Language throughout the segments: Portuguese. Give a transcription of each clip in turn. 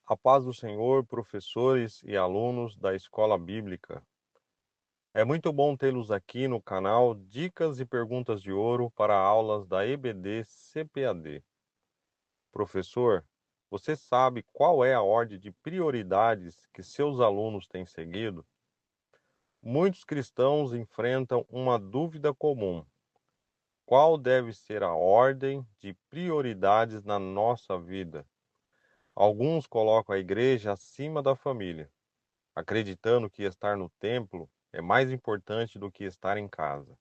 A paz do Senhor, professores e alunos da Escola Bíblica. É muito bom tê-los aqui no canal Dicas e Perguntas de Ouro para aulas da EBD CPAD. Professor, você sabe qual é a ordem de prioridades que seus alunos têm seguido? Muitos cristãos enfrentam uma dúvida comum: qual deve ser a ordem de prioridades na nossa vida? Alguns colocam a igreja acima da família, acreditando que estar no templo é mais importante do que estar em casa.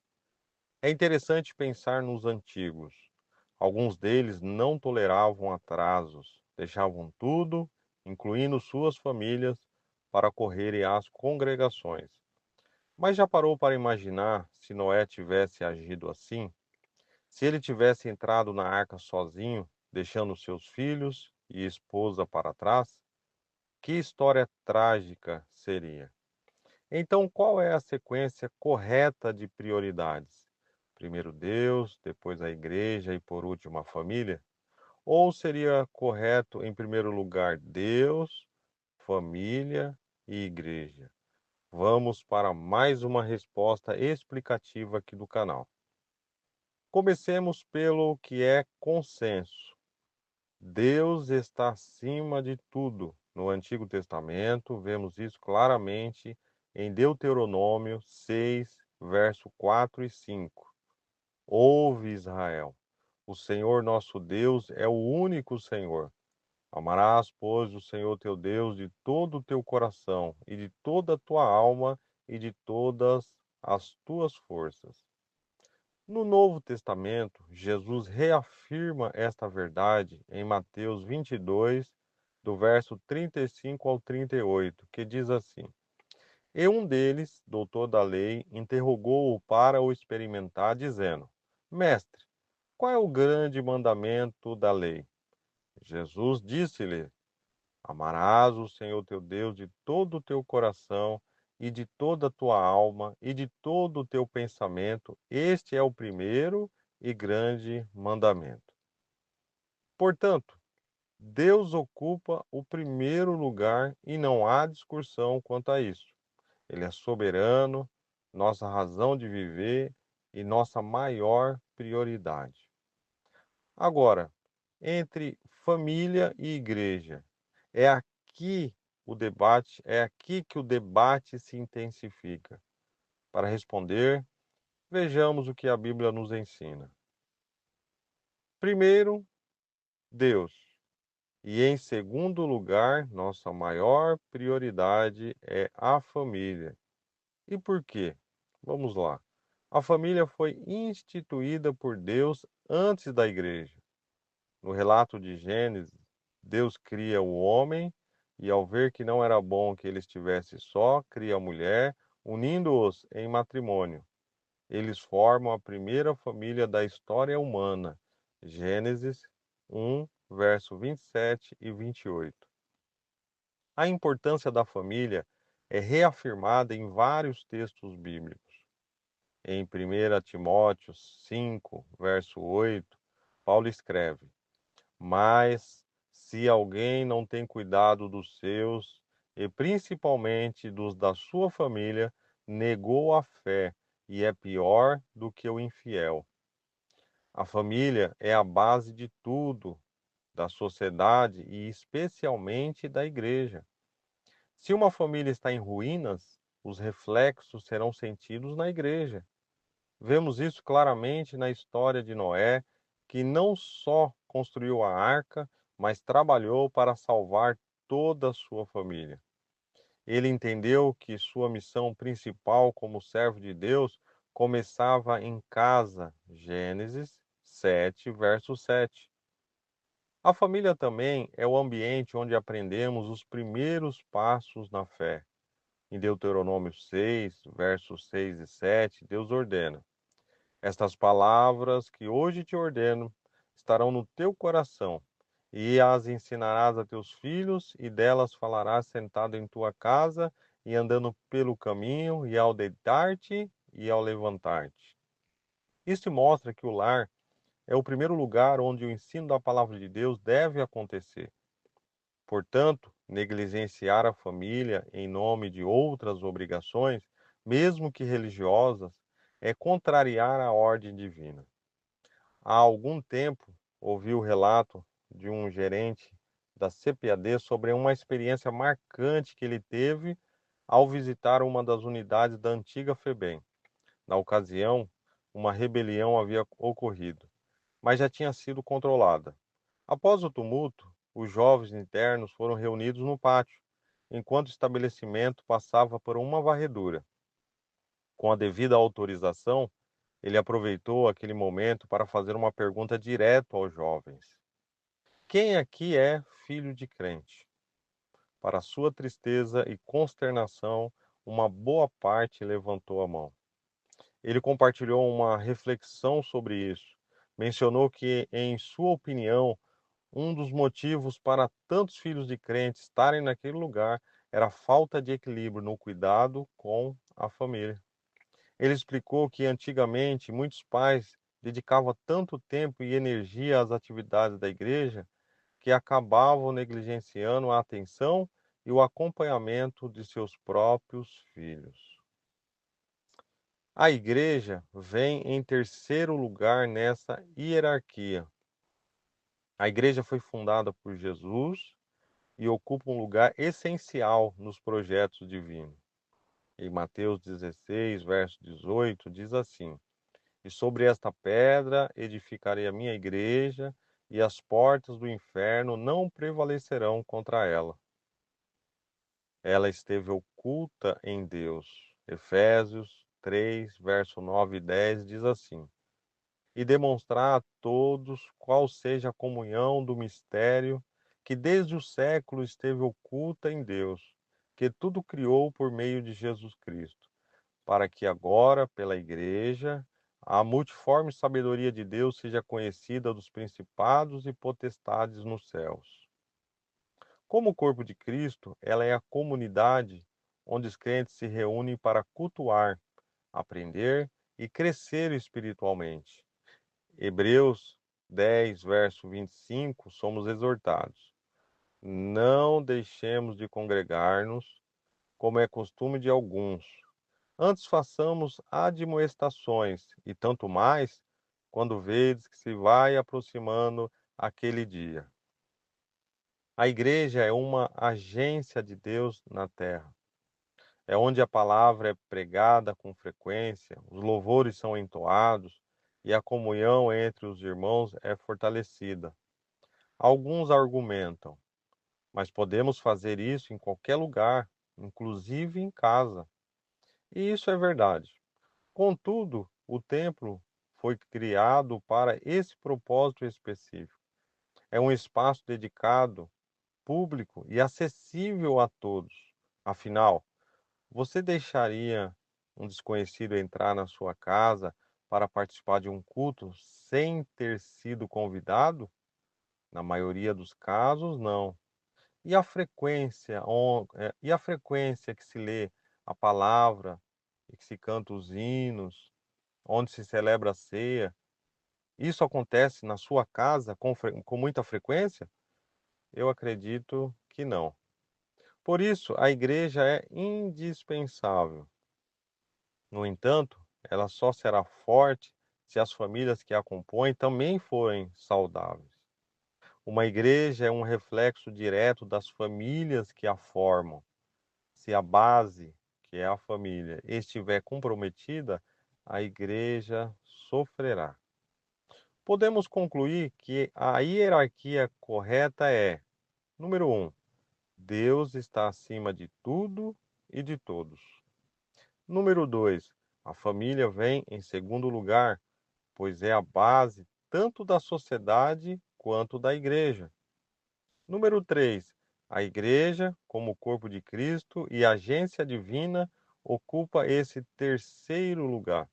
É interessante pensar nos antigos. Alguns deles não toleravam atrasos, deixavam tudo, incluindo suas famílias, para correrem às congregações. Mas já parou para imaginar se Noé tivesse agido assim? Se ele tivesse entrado na arca sozinho, deixando seus filhos e esposa para trás? Que história trágica seria! Então, qual é a sequência correta de prioridades? Primeiro Deus, depois a igreja e por último a família? Ou seria correto, em primeiro lugar, Deus, família e igreja? Vamos para mais uma resposta explicativa aqui do canal. Comecemos pelo que é consenso. Deus está acima de tudo. No Antigo Testamento, vemos isso claramente em Deuteronômio 6, verso 4 e 5. Ouve, Israel, o Senhor nosso Deus é o único Senhor. Amarás, pois, o Senhor teu Deus de todo o teu coração e de toda a tua alma e de todas as tuas forças. No Novo Testamento, Jesus reafirma esta verdade em Mateus 22, do verso 35 ao 38, que diz assim: E um deles, doutor da lei, interrogou-o para o experimentar, dizendo: Mestre, qual é o grande mandamento da lei? Jesus disse-lhe: Amarás o Senhor teu Deus de todo o teu coração e de toda a tua alma e de todo o teu pensamento. Este é o primeiro e grande mandamento. Portanto, Deus ocupa o primeiro lugar e não há discussão quanto a isso. Ele é soberano, nossa razão de viver e nossa maior prioridade. Agora, entre família e igreja, é aqui que o debate se intensifica. Para responder, vejamos o que a Bíblia nos ensina. Primeiro, Deus. E em segundo lugar, nossa maior prioridade é a família. E por quê? Vamos lá. A família foi instituída por Deus antes da igreja. No relato de Gênesis, Deus cria o homem e, ao ver que não era bom que ele estivesse só, cria a mulher, unindo-os em matrimônio. Eles formam a primeira família da história humana. Gênesis 1, verso 27 e 28. A importância da família é reafirmada em vários textos bíblicos. Em 1 Timóteo 5, verso 8, Paulo escreve: Mas se alguém não tem cuidado dos seus, e principalmente dos da sua família, negou a fé e é pior do que o infiel. A família é a base de tudo, da sociedade e especialmente da igreja. Se uma família está em ruínas, os reflexos serão sentidos na igreja. Vemos isso claramente na história de Noé, que não só construiu a arca, mas trabalhou para salvar toda a sua família. Ele entendeu que sua missão principal como servo de Deus começava em casa. Gênesis 7, verso 7. A família também é o ambiente onde aprendemos os primeiros passos na fé. Em Deuteronômio 6, versos 6 e 7, Deus ordena: Estas palavras que hoje te ordeno estarão no teu coração, e as ensinarás a teus filhos, e delas falarás sentado em tua casa, e andando pelo caminho, e ao deitar-te e ao levantar-te. Isso mostra que o lar é o primeiro lugar onde o ensino da palavra de Deus deve acontecer. Portanto, negligenciar a família em nome de outras obrigações, mesmo que religiosas, é contrariar a ordem divina. Há algum tempo, ouvi o relato de um gerente da CPAD sobre uma experiência marcante que ele teve ao visitar uma das unidades da antiga FEBEM. Na ocasião, uma rebelião havia ocorrido, mas já tinha sido controlada. Após o tumulto, os jovens internos foram reunidos no pátio, enquanto o estabelecimento passava por uma varredura. Com a devida autorização, ele aproveitou aquele momento para fazer uma pergunta direto aos jovens: quem aqui é filho de crente? Para sua tristeza e consternação, uma boa parte levantou a mão. Ele compartilhou uma reflexão sobre isso. Mencionou que, em sua opinião, um dos motivos para tantos filhos de crentes estarem naquele lugar era a falta de equilíbrio no cuidado com a família. Ele explicou que antigamente muitos pais dedicavam tanto tempo e energia às atividades da igreja que acabavam negligenciando a atenção e o acompanhamento de seus próprios filhos. A igreja vem em terceiro lugar nessa hierarquia. A igreja foi fundada por Jesus e ocupa um lugar essencial nos projetos divinos. Em Mateus 16, verso 18, diz assim: E sobre esta pedra edificarei a minha igreja, e as portas do inferno não prevalecerão contra ela. Ela esteve oculta em Deus. Efésios 3, verso 9 e 10 diz assim: E demonstrar a todos qual seja a comunhão do mistério que desde o século esteve oculta em Deus, que tudo criou por meio de Jesus Cristo, para que agora, pela Igreja, a multiforme sabedoria de Deus seja conhecida dos principados e potestades nos céus. Como o corpo de Cristo, ela é a comunidade onde os crentes se reúnem para cultuar, aprender e crescer espiritualmente. Hebreus 10, verso 25, somos exortados: Não deixemos de congregar-nos, como é costume de alguns. Antes façamos admoestações, e tanto mais, quando vedes que se vai aproximando aquele dia. A igreja é uma agência de Deus na terra. É onde a palavra é pregada com frequência, os louvores são entoados e a comunhão entre os irmãos é fortalecida. Alguns argumentam, mas podemos fazer isso em qualquer lugar, inclusive em casa. E isso é verdade. Contudo, o templo foi criado para esse propósito específico. É um espaço dedicado, público e acessível a todos. Afinal, você deixaria um desconhecido entrar na sua casa para participar de um culto sem ter sido convidado? Na maioria dos casos, não. E a frequência que se lê a palavra e que se canta os hinos, onde se celebra a ceia, isso acontece na sua casa com muita frequência? Eu acredito que não. Por isso, a igreja é indispensável. No entanto, ela só será forte se as famílias que a compõem também forem saudáveis. Uma igreja é um reflexo direto das famílias que a formam. Se a base, que é a família, estiver comprometida, a igreja sofrerá. Podemos concluir que a hierarquia correta é: número um, Deus está acima de tudo e de todos. Número 2, a família vem em segundo lugar, pois é a base tanto da sociedade quanto da igreja. Número 3, a igreja, como corpo de Cristo e agência divina, ocupa esse terceiro lugar.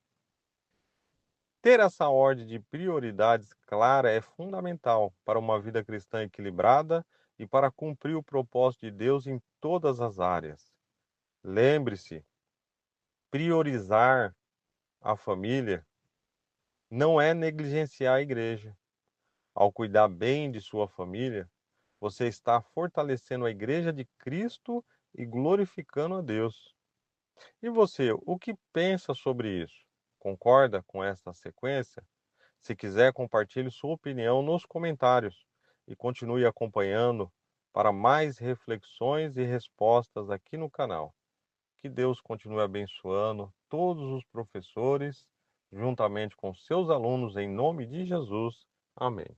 Ter essa ordem de prioridades clara é fundamental para uma vida cristã equilibrada e para cumprir o propósito de Deus em todas as áreas. Lembre-se, priorizar a família não é negligenciar a igreja. Ao cuidar bem de sua família, você está fortalecendo a Igreja de Cristo e glorificando a Deus. E você, o que pensa sobre isso? Concorda com esta sequência? Se quiser, compartilhe sua opinião nos comentários e continue acompanhando para mais reflexões e respostas aqui no canal. Que Deus continue abençoando todos os professores, juntamente com seus alunos, em nome de Jesus. Amém.